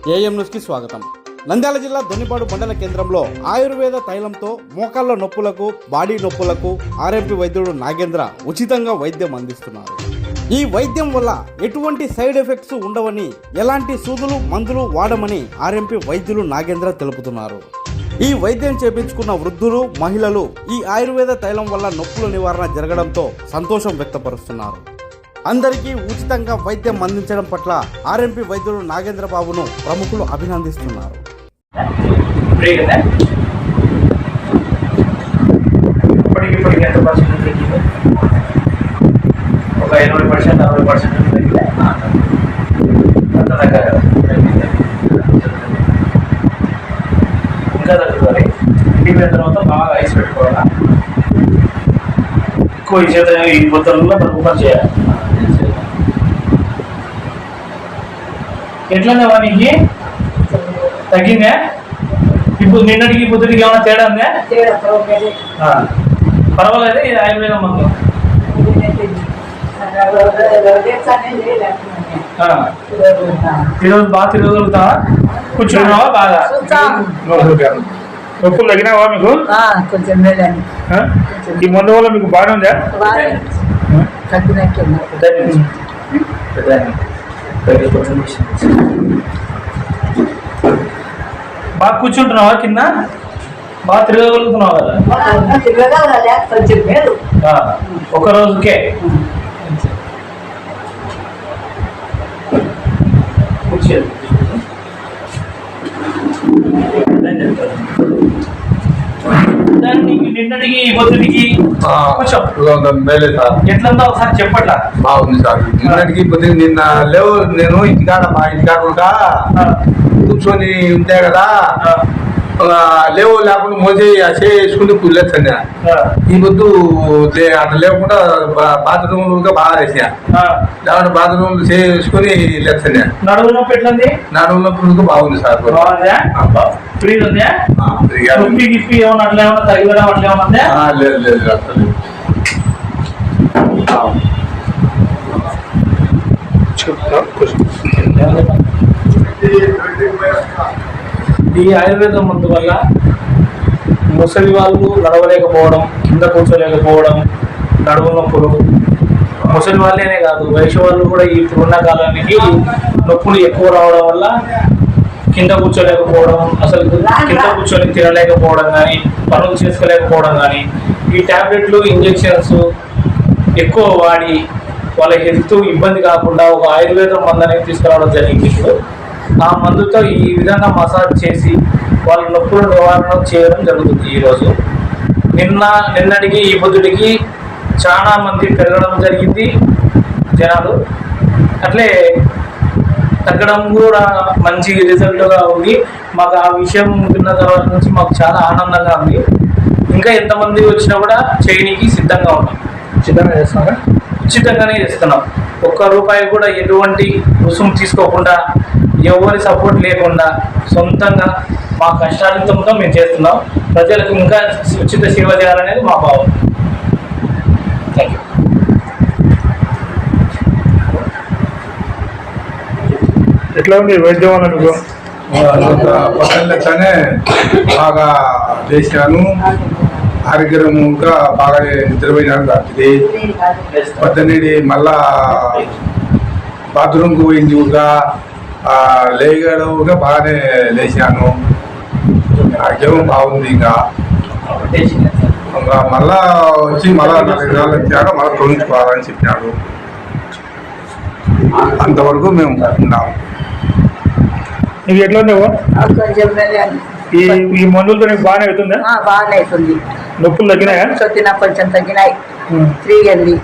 AM న్యూస్కి స్వాగతం. నంద్యాల జిల్లా దొన్నిపాడు మండల కేంద్రంలో ఆయుర్వేద తైలంతో మోకాళ్ళ నొప్పులకు, బాడీ నొప్పులకు ఆర్ఎంపీ వైద్యుడు నాగేంద్ర ఉచితంగా వైద్యం అందిస్తున్నారు. ఈ వైద్యం వల్ల ఎటువంటి సైడ్ ఎఫెక్ట్స్ ఉండవని, ఎలాంటి సూదులు మందులు వాడమని ఆర్ఎంపీ వైద్యులు నాగేంద్ర తెలుపుతున్నారు. ఈ వైద్యం చేపించుకున్న వృద్ధులు, మహిళలు ఈ ఆయుర్వేద తైలం వల్ల నొప్పుల నివారణ జరగడంతో సంతోషం వ్యక్తపరుస్తున్నారు. అందరికీ ఉచితంగా వైద్యం అందించడం పట్ల ఆర్ఎంపీ వైద్యుడు నాగేంద్ర బాబును ప్రముఖులు అభినందిస్తున్నారు. ఇంకా తగ్గుతుంది. ఇంటికి వెళ్ళిన తర్వాత బాగా ఐస్ పెట్టుకోవాలా, ఎక్కువ ఈ చేత ఈ బొత్తలలో ప్రముఖం చేయాలి. ఎట్లనే నీకు తగ్గిందే? ఇప్పుడు నిన్నటికి పొద్దుటికి ఏమైనా తేడా ఉందా? పర్వాలేదు. ఇది ఆయుర్వేదం మందు. ఈరోజు బాగా తిరగలుగుతావా? కూర్చున్నావా? బాగా నొప్పులు తగ్గినావా మీకు? ఈ మందు వల్ల మీకు బాగానే ఉందా? బాగా కూర్చుంటున్నావా? కింద బాగా తిరగలుగుతున్నావా కదా? ఒక రోజుకే నిన్నటికి పొద్దుటికి ఎట్లంతా ఒకసారి చెప్పట్లా? బాగుంది సార్. నిన్నటికి పొద్దున నిన్న లేవు. నేను ఇంటికాడ మా ఇంటికాడ కూర్చొని ఉంటే కదా, లేవు లేకుండా మోసే వేసుకుంటే పుల్లేచ్చా. ఈ పొద్దు అట్లా లేకుండా బాత్రూమ్ బాగా వేసా. లేకుంటే బాత్రూమ్ చేసుకుని లేచ్చా. నడుము నొప్పి ఎట్లంది? నడుము నొప్పి బాగుంది సార్. లేదు లేదు అసలు. ఈ ఆయుర్వేద మందు వల్ల ముసలి వాళ్ళు నడవలేకపోవడం, కింద కూర్చోలేకపోవడం, నడుము నొప్పులు, ముసలి వాళ్ళేనే కాదు వయసు వాళ్ళు కూడా ఇప్పుడున్న కాలానికి నొప్పులు ఎక్కువ రావడం వల్ల కింద కూర్చోలేకపోవడం, అసలు కింద కూర్చొని తినలేకపోవడం కానీ, పనులు చేసుకోలేకపోవడం కానీ, ఈ ట్యాబ్లెట్లు, ఇంజెక్షన్స్ ఎక్కువ వాడి వాళ్ళ హెల్త్ ఇబ్బంది కాకుండా ఒక ఆయుర్వేదం మందు అనేది తీసుకురావడం జరిగింది. ఇప్పుడు ఆ మందుతో ఈ విధంగా మసాజ్ చేసి వాళ్ళ నొప్పుల నివారణ చేయడం జరుగుతుంది. ఈరోజు నిన్నటికి ఈ పొద్దుటికి చాలా మంది పెరగడం జరిగింది జనాలు. అట్లే తగ్గడం కూడా మంచి రిజల్ట్గా ఉంది. మాకు ఆ విషయం విన్న తర్వాత నుంచి మాకు చాలా ఆనందంగా ఉంది. ఇంకా ఎంతమంది వచ్చినా కూడా చేయడానికి సిద్ధంగా ఉన్నాం. సిద్ధంగా చేస్తున్నారా? ఉచితంగానే చేస్తున్నాం. ఒక్క రూపాయి కూడా ఎటువంటి రుసుము తీసుకోకుండా, ఎవరి సపోర్ట్ లేకుండా సొంతంగా మా కష్టాలతో మేము చేస్తున్నాం. ప్రజలకు ఇంకా ఉచిత సేవ చేయాలనేది మా భావం. Thank you. ఎట్లా ఉంది వైద్యం వల్ల మీకు? పక్కనే బాగా చేశాను. ఆరోగ్యం ఇంకా బాగా నిద్రపోయినాను. రాత్రి పొద్దున్నే మళ్ళా బాత్రూమ్కి పోయింది. ఇంకా లేగడుగా బాగానే లేచాను. ఆరోగ్యం బాగుంది. ఇంకా మళ్ళా వచ్చి మళ్ళా 4 దినాలు వచ్చాక మళ్ళీ తొలగించుకోవాలని చెప్పినాడు. అంతవరకు మేము ఉన్నాము. నీకు ఎట్లా ఉండేవో? ఈ మందులతో నీకు బాగానే అవుతుందా? బాగానే అవుతుంది. నొప్పులు తగ్గినాయా? కొంచెం తగ్గినాయి. 3 గంటలు